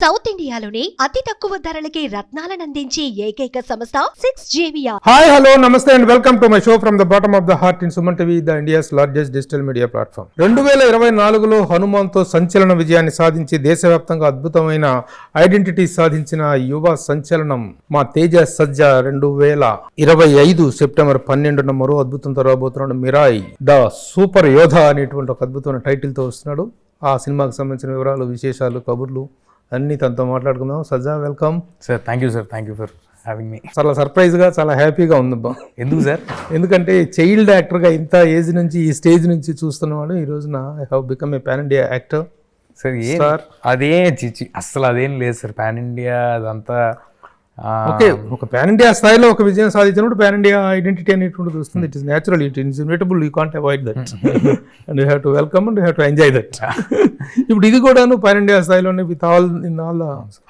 South ఇండియాలోని అతి తక్కువ ధరలకి రత్నాలను అందించే ఏకైక సంస్థ 6JVR. Hi, hello, namaste and welcome to my show from the bottom of the heart in Suman TV, the India's largest digital media platform. 2024లో హనుమాన్తో సంచలన విజయాన్ని సాధించి దేశవ్యాప్తంగా అద్భుతమైన ఐడెంటిటీ సాధించిన యువ సంచలనం మా తేజ సజ్జా 2025 సెప్టెంబర్ 12న మరో అద్భుతంతో రాబోతున్నాడు. మిరాయ్ ద సూపర్ యోధ అనేటువంటి ఒక అద్భుతమైన టైటిల్తో వస్తున్నాడు. ఆ సినిమాకి సంబంధించిన వివరాలు, విశేషాలు, కబుర్లు అన్ని తనతో మాట్లాడుకుందాం. Sajja, welcome sir. Thank you for having me. చాలా సర్ప్రైజ్గా, చాలా హ్యాపీగా ఉందబ్బా. ఎందుకు సార్? ఎందుకంటే చైల్డ్ యాక్టర్గా ఇంత ఏజ్ నుంచి, ఈ స్టేజ్ నుంచి చూస్తున్నవాడు ఈ రోజున I have become a pan India actor. Sir అదే అసలు అదేం లేదు సార్. పాన్ ఇండియా అదంతా ఓకే, ఒక పాన్ ఇండియా స్థాయిలో ఒక విజయం సాధించినప్పుడు పాన్ ఇండియా ఐడెంటిటీ అనేటువంటిది వస్తుంది. It is natural, it is inevitable, you can't avoid that and you have to welcome and you have to enjoy that. ఇప్పుడు ఇది కూడాను పాన్ ఇండియా స్థాయిలోనే విత్ ఆల్ ఇన్ ఆల్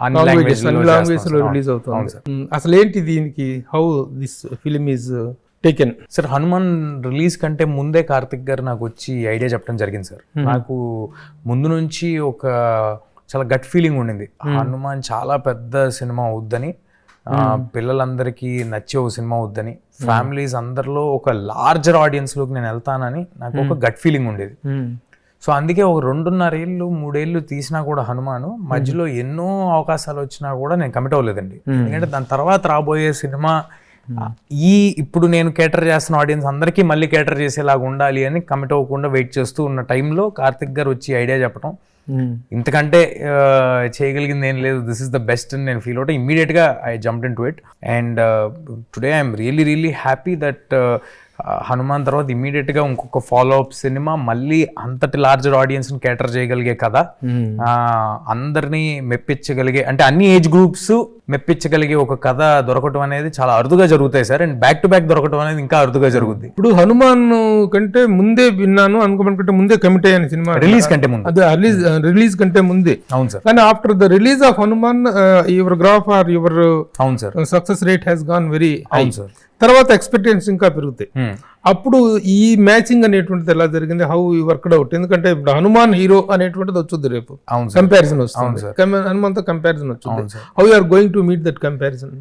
అన్ని లాంగ్వేజెస్ లో release అవుతుంది. అసలు ఏంటి దీనికి, how this film is taken? Sir, Hanuman release కంటే ముందే కార్తిక్ గారు నాకు వచ్చి ఐడియా చెప్పడం జరిగింది సార్. నాకు ముందు నుంచి ఒక చాలా గట్ ఫీలింగ్ ఉండింది, హనుమాన్ చాలా పెద్ద సినిమా అవుద్దని, పిల్లలందరికీ నచ్చే ఒక సినిమా అవుద్దని, ఫ్యామిలీస్ అందరిలో ఒక లార్జర్ ఆడియన్స్ లోకి నేను వెళ్తానని నాకు ఒక గట్ ఫీలింగ్ ఉండేది. సో అందుకే ఒక 2.5 ఏళ్ళు 3 ఏళ్ళు తీసినా కూడా హనుమాను మధ్యలో ఎన్నో అవకాశాలు వచ్చినా కూడా నేను కమిట్ అవ్వలేదండి. ఎందుకంటే దాని తర్వాత రాబోయే సినిమా ఇప్పుడు నేను కేటర్ చేస్తున్న ఆడియన్స్ అందరికీ మళ్ళీ కేటర్ చేసేలాగా ఉండాలి అని కమిట్ అవ్వకుండా వెయిట్ చేస్తూ ఉన్న టైంలో కార్తిక్ గారు వచ్చి ఐడియా చెప్పడం, ఇంతకంటే చేయగలిగింది ఏం లేదు, దిస్ ఇస్ ద బెస్ట్ అని నేను ఫీల్ అవుతా. ఇమ్మీడియట్ గా I jumped in to it and today I'm really happy that Hanuman తర్వాత ఇమ్మీడియట్ గా ఇంకొక ఫాలో అప్ సినిమా మళ్ళీ అంతటి లార్జర్ ఆడియన్స్ ని కేటర్ చేయగలిగే కథ, అందరినీ మెప్పించగలిగే, అంటే అన్ని ఏజ్ గ్రూప్స్ మెప్పించగలిగే ఒక కథ దొరకటం అనేది చాలా అరుదుగా జరుగుతాయి sir. And back to back దొరకటం అనేది ఇంకా అరుదుగా జరుగుతుంది. ఇప్పుడు హనుమాన్ కంటే ముందే విన్నాను, అనుకోమంటే ముందే కమిట్ అయ్యాను సినిమా రిలీజ్ కంటే ముందు. అదే రిలీజ్ కంటే ముందే. అవును సార్. కానీ after the release of Hanuman your graph are your అవును sir success rate has gone very high. అవును సార్. తర్వాత ఎక్స్పెక్టేషన్స్ ఇంకా పెరుగుతాయి. అప్పుడు ఈ మ్యాచింగ్ అనేటువంటిది ఎలా జరిగింది, హౌ యూ వర్క్డ్ అవుట్? ఎందుకంటే ఇప్పుడు హనుమాన్ హీరో అనేటువంటిది వచ్చింది రేపు, కంపారిజన్ వస్తుంది, హనుమాన్తో కంపారిజన్ వచ్చింది. How you are going to meet that comparison?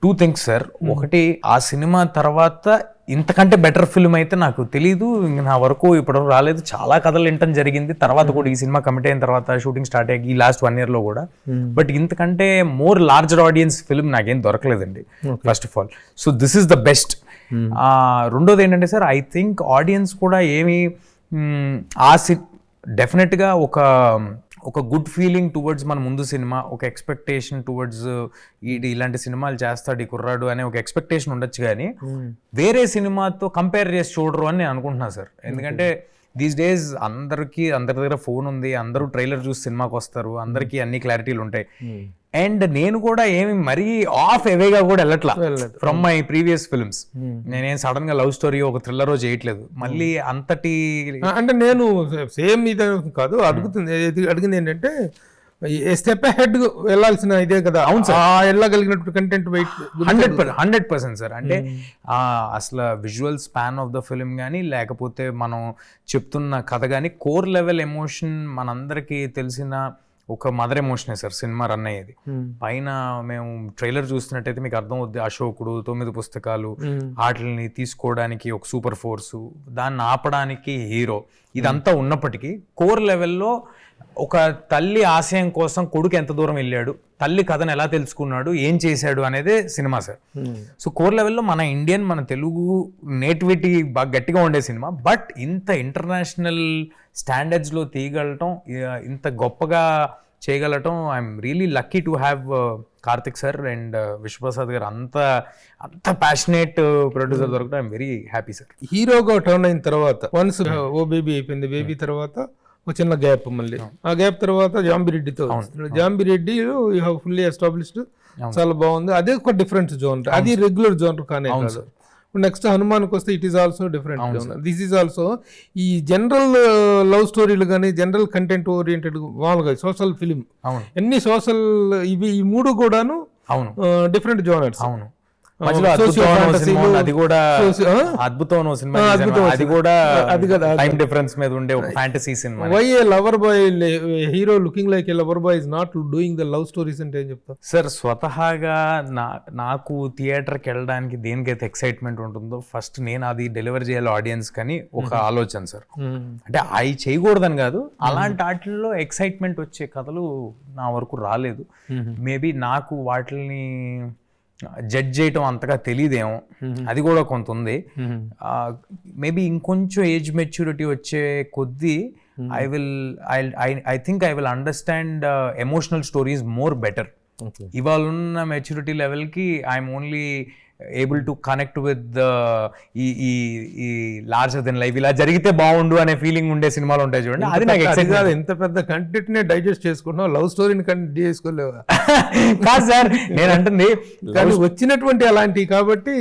Two things sir. ఒకటి, ఆ సినిమా తర్వాత ఇంతకంటే బెటర్ ఫిల్మ్ అయితే నాకు తెలీదు, నా వరకు ఇప్పుడు రాలేదు. చాలా కథలు వినటం జరిగింది తర్వాత కూడా, ఈ సినిమా కమిట్ అయిన తర్వాత షూటింగ్ స్టార్ట్ అయ్యి ఈ లాస్ట్ 1 year లో కూడా. బట్ ఇంతకంటే మోర్ లార్జర్ ఆడియన్స్ ఫిల్మ్ నాకేం దొరకలేదండి, first of all. So this is the best. రెండోది ఏంటంటే సార్, ఐ థింక్ ఆడియన్స్ కూడా ఏమి డెఫినెట్గా ఒక గుడ్ ఫీలింగ్ టువర్డ్స్ మన ముందు సినిమా, ఒక ఎక్స్పెక్టేషన్ టువర్డ్స్ ఇలాంటి సినిమాలు చేస్తాడు ఈ కుర్రాడు అనే ఒక ఎక్స్పెక్టేషన్ ఉండొచ్చు. కానీ వేరే సినిమాతో కంపేర్ చేసి చూడరు అని నేను అనుకుంటున్నాను సార్. ఎందుకంటే దీస్ డేస్ అందరి దగ్గర ఫోన్ ఉంది, అందరూ ట్రైలర్ చూసి సినిమాకి వస్తారు, అందరికీ అన్ని క్లారిటీలు ఉంటాయి. అండ్ నేను కూడా ఏమి మరీ ఆఫ్ ఎవేగా కూడా వెళ్ళట్లా ఫ్రమ్ మై ప్రీవియస్ ఫిల్మ్స్. నేనేం సడన్ గా లవ్ స్టోరీ ఒక థ్రిల్లర్ చేయట్లేదు మళ్ళీ అంతటి. అంటే నేను సేమ్ ఇది కాదు, అడిగింది ఏంటంటే స్టెప్ హెడ్ వెళ్ళాల్సిన ఇదే కదా. అవును సార్, వెళ్ళగలిగినట్టు కంటెంట్ వెయిట్ 100% సార్. అంటే అసలు visual span of the film కానీ, లేకపోతే మనం చెప్తున్న కథ కానీ, కోర్ లెవెల్ ఎమోషన్ మనందరికీ తెలిసిన ఒక మదర్ ఎమోషనే సార్ సినిమా రన్ అయ్యేది. పైన మేము ట్రైలర్ చూస్తున్నట్టయితే మీకు అర్థం అవుద్ది, అశోకుడు 9 పుస్తకాలు, వాటిని తీసుకోవడానికి ఒక సూపర్ ఫోర్సు, దాన్ని ఆపడానికి హీరో, ఇదంతా ఉన్నప్పటికీ కోర్ లెవెల్లో ఒక తల్లి ఆశయం కోసం కొడుకు ఎంత దూరం వెళ్ళాడు, తల్లి కథను ఎలా తెలుసుకున్నాడు, ఏం చేశాడు అనేదే సినిమా సార్. సో కోర్ లెవెల్లో మన ఇండియన్, మన తెలుగు నేటివిటీ బాగా గట్టిగా ఉండే సినిమా. బట్ ఇంత ఇంటర్నేషనల్ స్టాండర్డ్స్లో తీయగలటం, ఇంత గొప్పగా చేయగలటం, I'm really lucky to have Karthik sir and Vishwaprasad garu అంత ప్యాషనేట్ ప్రొడ్యూసర్ దొరకడం ఐఎమ్ వెరీ హ్యాపీ సార్. హీరోగా టర్న్ అయిన తర్వాత వన్స్ ఓ బేబీ అయిపోయింది, బేబీ తర్వాత ఒక చిన్న గ్యాప్, మళ్ళీ ఆ గ్యాప్ తర్వాత జాంబిరెడ్డితో, Zombie Reddy you have fully established, చాలా బాగుంది. అదే ఒక డిఫరెంట్ జోన్, అది రెగ్యులర్ జోన్ కానీ కాదు. నెక్స్ట్ హనుమాన్కి వస్తే it is also different zone. This is also ఈ జనరల్ లవ్ స్టోరీలు కానీ, జనరల్ కంటెంట్ ఓరియంటెడ్ మామూలుగా సోషల్ ఫిలిం, ఎన్ని సోషల్, ఇవి ఈ 3 కూడాను డిఫరెంట్ జోనర్స్. అవును, మధ్యలో socio అద్భుతం అనే fantasy సినిమా ఉంది, అది కూడా అద్భుతం అద్భుతం సినిమా ఆ, చేశాను. అద్భుతం అది కూడా అది కదా, టైం డిఫరెన్స్ మీద ఉండే ఒక ఫ్యాంటసీ సినిమా. Why a lover boy hero looking like a lover boy is not doing the love stories అంటే ఏం చెప్తావు? సార్ స్వతహాగా నాకు థియేటర్కి వెళ్ళడానికి దేనికైతే ఎక్సైట్మెంట్ ఉంటుందో ఫస్ట్ నేను అది డెలివర్ చేయాలి ఆడియన్స్ కని ఒక ఆలోచన సార్. అంటే అవి చేయకూడదని కాదు, అలాంటి వాటిల్లో ఎక్సైట్మెంట్ వచ్చే కథలు నా వరకు రాలేదు. మేబీ నాకు వాటిని జడ్జ్ చేయటం అంతగా తెలియదేమో, అది కూడా కొంత ఉంది. మేబీ ఇంకొంచెం ఏజ్ మెచ్యూరిటీ వచ్చే కొద్దీ I think I will understand emotional stories more better. ఇవాళ ఉన్న మెచ్యూరిటీ లెవెల్కి I'm only able to connect with ఈ లార్జర్ దెన్ లైఫ్, ఇలా జరిగితే బాగుండు అనే ఫీలింగ్ ఉండే సినిమాలు ఉంటాయి చూడండి, అది నాకు ఎక్సైట్ కాదు. ఎంత పెద్ద కంటెంట్ నే డైజెస్ట్ చేసుకుంటున్నావు, లవ్ స్టోరీని కంటెంట్ చేసుకోలేవా? కాదు సార్, నేను అంటుంది కానీ వచ్చినటువంటి అలాంటివి కాబట్టి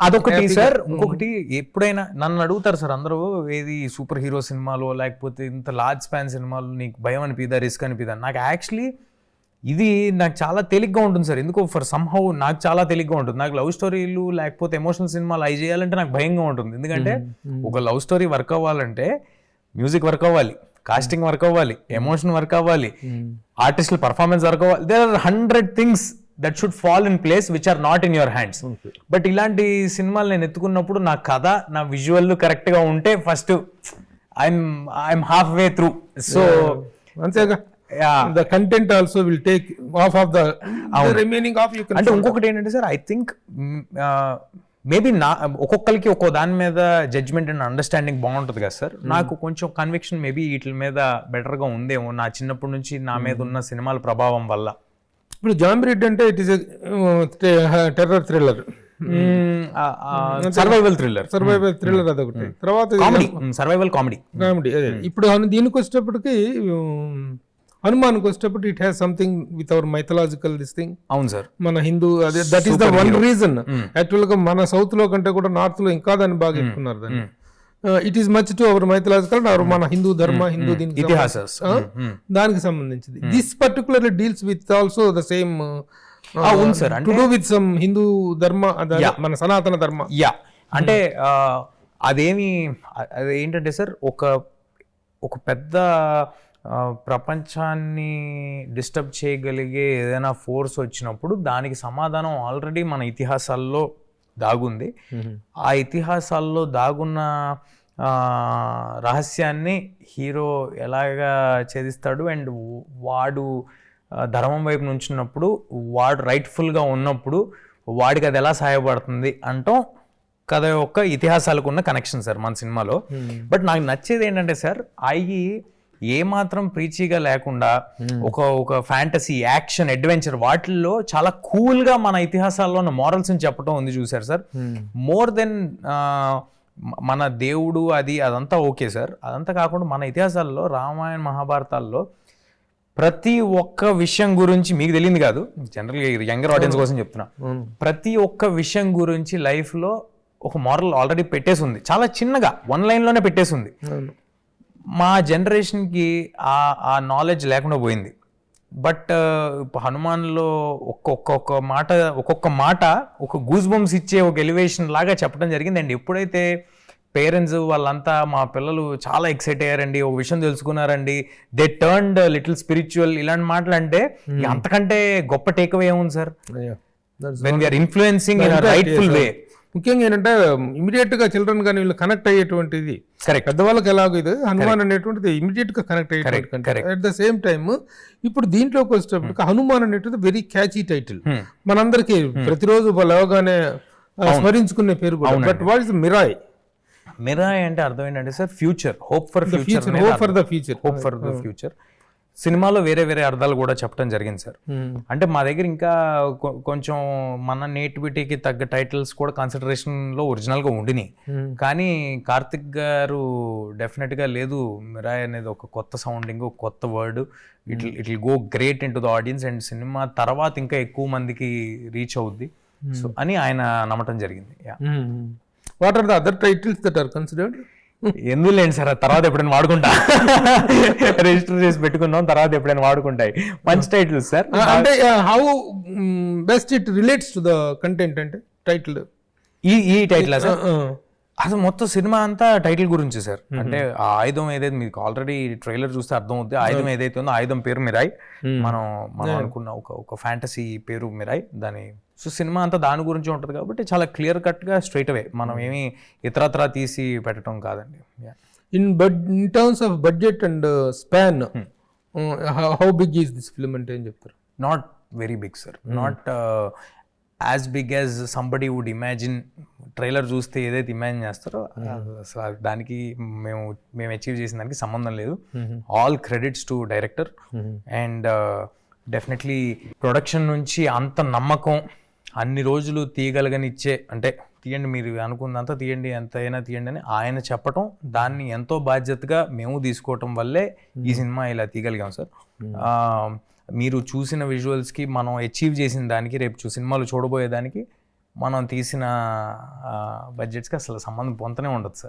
అదొకటి సార్. ఇంకొకటి ఎప్పుడైనా నన్ను అడుగుతారు సార్ అందరూ, ఏది సూపర్ హీరో సినిమాలు లేకపోతే ఇంత లార్జ్ స్పాన్ సినిమాలు నీకు భయం అనిపిదా, రిస్క్ అనిపిదా? నాకు యాక్చువల్లీ ఇది నాకు చాలా తేలిగ్గా ఉంటుంది సార్. ఎందుకో ఫర్ సమ్హౌ నాకు చాలా తేలిగ్గా ఉంటుంది. నాకు లవ్ స్టోరీలు లేకపోతే ఎమోషనల్ సినిమాలు అవి చేయాలంటే నాకు భయంగా ఉంటుంది. ఎందుకంటే ఒక లవ్ స్టోరీ వర్క్ అవ్వాలంటే మ్యూజిక్ వర్క్ అవ్వాలి, కాస్టింగ్ వర్క్ అవ్వాలి, ఎమోషన్ వర్క్ అవ్వాలి, ఆర్టిస్టుల పర్ఫార్మెన్స్ వర్క్ అవ్వాలి. There are 100 things that should fall in place which are not in your hands. But ఇలాంటి సినిమాలు నేను ఎత్తుకున్నప్పుడు నా కథ, నా విజువల్ కరెక్ట్గా ఉంటే first I'm half way through. So అంతేగా, the content also will take off of the remaining of you can. అంటే ఇంకొకటి ఏంటంటే సార్, ఐ థింక్ మేబీ ఒక్కొక్కరికి ఒక్కో దాని మీద జడ్జ్మెంట్ అండ్ అండర్స్టాండింగ్ బాగుంటుంది కదా సార్. నాకు కొంచెం కన్విక్షన్ మేబీ వీటి మీద బెటర్గా ఉందేమో నా చిన్నప్పటి నుంచి నా మీద ఉన్న సినిమాల ప్రభావం వల్ల. ఇప్పుడు జాంబిరెడ్డి అంటే it is terror thriller, survival thriller అదొకటి. తర్వాత కామెడీ, సర్వైవల్ కామెడీ. అదే ఇప్పుడు దీనికి వచ్చేటప్పటికి హనుమాన్కి వచ్చేటప్పుడు it has something with our mythological this thing. అవును సార్, మన హిందూ, అదే that is the one reason. Actual గా మన సౌత్ లో కంటే కూడా నార్త్ లో ఇంకా దాన్ని బాగా ఎక్కున్నారు దాన్ని. It is much to our mythological, మన హిందూ ధర్మ, హిందూ దానికి సంబంధించింది. This particularly deals with also the same to do with some Hindu ధర్మ, మన సనాతన ధర్మ. యా, అంటే అదేమి ఏంటంటే సార్, ఒక పెద్ద ప్రపంచాన్ని డిస్టర్బ్ చేయగలిగే ఏదైనా ఫోర్స్ వచ్చినప్పుడు దానికి సమాధానం ఆల్రెడీ మన ఇతిహాసాల్లో దాగుంది. ఆ ఇతిహాసాల్లో దాగున్న రహస్యాన్ని హీరో ఎలాగా ఛేదిస్తాడు, అండ్ వాడు ధర్మం వైపు నుంచినప్పుడు, వాడు రైట్ఫుల్గా ఉన్నప్పుడు వాడికి అది ఎలా సహాయపడుతుంది అంటాం కథ యొక్క ఇతిహాసాలకు ఉన్న కనెక్షన్ సార్ మన సినిమాలో. బట్ నాకు నచ్చేది ఏంటంటే సార్, ఏమాత్రం ప్రీచీగా లేకుండా ఒక ఫ్యాంటసీ, యాక్షన్, అడ్వెంచర్ వాటిల్లో చాలా కూల్గా మన ఇతిహాసాల్లో ఉన్న మారల్స్ని చెప్పడం ఉంది చూసారు సార్. మోర్ దెన్ మన దేవుడు అదంతా ఓకే సార్, అదంతా కాకుండా మన ఇతిహాసాల్లో రామాయణ మహాభారతాల్లో ప్రతి ఒక్క విషయం గురించి, మీకు తెలియదు కాదు, జనరల్గా యంగర్ ఆడియన్స్ కోసం చెప్తున్నా, ప్రతి ఒక్క విషయం గురించి లైఫ్లో ఒక మారల్ ఆల్రెడీ పెట్టేసి ఉంది. చాలా చిన్నగా 1 లైన్లోనే పెట్టేసి ఉంది. మా జనరేషన్కి ఆ నాలెడ్జ్ లేకుండా పోయింది. బట్ హనుమాన్లో ఒక్కొక్క మాట ఒక గూస్ బంప్స్ ఇచ్చే ఒక ఎలివేషన్ లాగా చెప్పడం జరిగింది. అండ్ ఎప్పుడైతే పేరెంట్స్ వాళ్ళంతా, మా పిల్లలు చాలా ఎక్సైట్ అయ్యారండి, ఒక విషయం తెలుసుకున్నారండి, దే టర్న్డ్ లిటిల్ స్పిరిచువల్, ఇలాంటి మాటలు అంటే అంతకంటే గొప్ప టేక్అవే ఏముంది sir? When we are influencing in rightful way. ముఖ్యంగా ఏంటంటే ఇమీడియట్ గా చిల్డ్రన్ కానీ వీళ్ళు కనెక్ట్ అయ్యేటువంటిది, పెద్దవాళ్ళకి ఎలాగో ఇది హనుమాన్ అనేటువంటిది ఇమీడియట్ గా కనెక్ట్ అయ్యేటువంటి. అట్ ద సేమ్ టైమ్ ఇప్పుడు దీంట్లోకి వచ్చేటప్పటికి హనుమాన్ అనేటువంటి వెరీ క్యాచీ టైటిల్, మనందరికి ప్రతిరోజు లేవగానే స్మరించుకునే పేరు కూడా. But what is Mirai? Mirai అంటే అర్థం ఏంటంటే sir, future, hope for future, hope for the future. సినిమాలో వేరే వేరే అర్థాలు కూడా చెప్పడం జరిగింది సార్. అంటే మా దగ్గర ఇంకా కొంచెం మన నేటివిటీకి తగ్గ టైటిల్స్ కూడా కన్సిడరేషన్లో ఒరిజినల్గా ఉండినాయి. కానీ కార్తిక్ గారు డెఫినెట్గా లేదు, మిరాయ్ అనేది ఒక కొత్త సౌండింగ్, ఒక కొత్త word, it will go great in to the audience and cinema తర్వాత ఇంకా ఎక్కువ మందికి రీచ్ అవుద్ది సో అని ఆయన నమ్మటం జరిగింది. What are the other titles that are considered? ఎందుకు లేండి సార్, తర్వాత ఎప్పుడైనా వాడుకుంటా, రిజిస్టర్ చేసి పెట్టుకున్నాం, తర్వాత ఎప్పుడైనా వాడుకుంటాయి. మంచి టైటిల్స్ సార్. అంటే how best it relates to the content అంటే టైటిల్ ఈ టైటిల్ సార్ అసలు మొత్తం సినిమా అంతా టైటిల్ గురించి సార్. అంటే ఆ ఆయుధం ఏదైతే మీకు ఆల్రెడీ ట్రైలర్ చూస్తే అర్థం అవుతుంది. ఆయుధం ఏదైతే ఉందో ఆయుధం పేరు మిరాయ్. మనం అనుకున్న ఒక ఫ్యాంటసీ పేరు మిరాయ్. దాని సో సినిమా అంతా దాని గురించి ఉంటుంది కాబట్టి చాలా క్లియర్ కట్ గా స్ట్రైట్ అవే మనం ఏమి ఇతరత్రా తీసి పెట్టడం కాదండి. In terms of budget and span how big is this film అంటే ఏం చెప్తారు? Not very big sir, not as big as somebody would imagine. Trailer చూస్తే ఏదైతే ఇమాజిన్ చేస్తారో అసలు దానికి మేము అచీవ్ చేసిన దానికి సంబంధం లేదు. All credits to director and definitely production నుంచి అంత నమ్మకం అన్ని రోజులు తీయగలగనిచ్చే, అంటే తీయండి మీరు అనుకున్నంత తీయండి ఎంత అయినా తీయండి అని ఆయన చెప్పటం, దాన్ని ఎంతో బాధ్యతగా మేము తీసుకోవటం వల్లే ఈ సినిమా ఇలా తీయగలిగాం సార్. మీరు చూసిన విజువల్స్కి మనం అచీవ్ చేసిన దానికి రేపు సినిమాలు చూడబోయేదానికి మనం తీసిన బడ్జెట్స్కి అసలు సంబంధం పొంతనే ఉండదు సార్.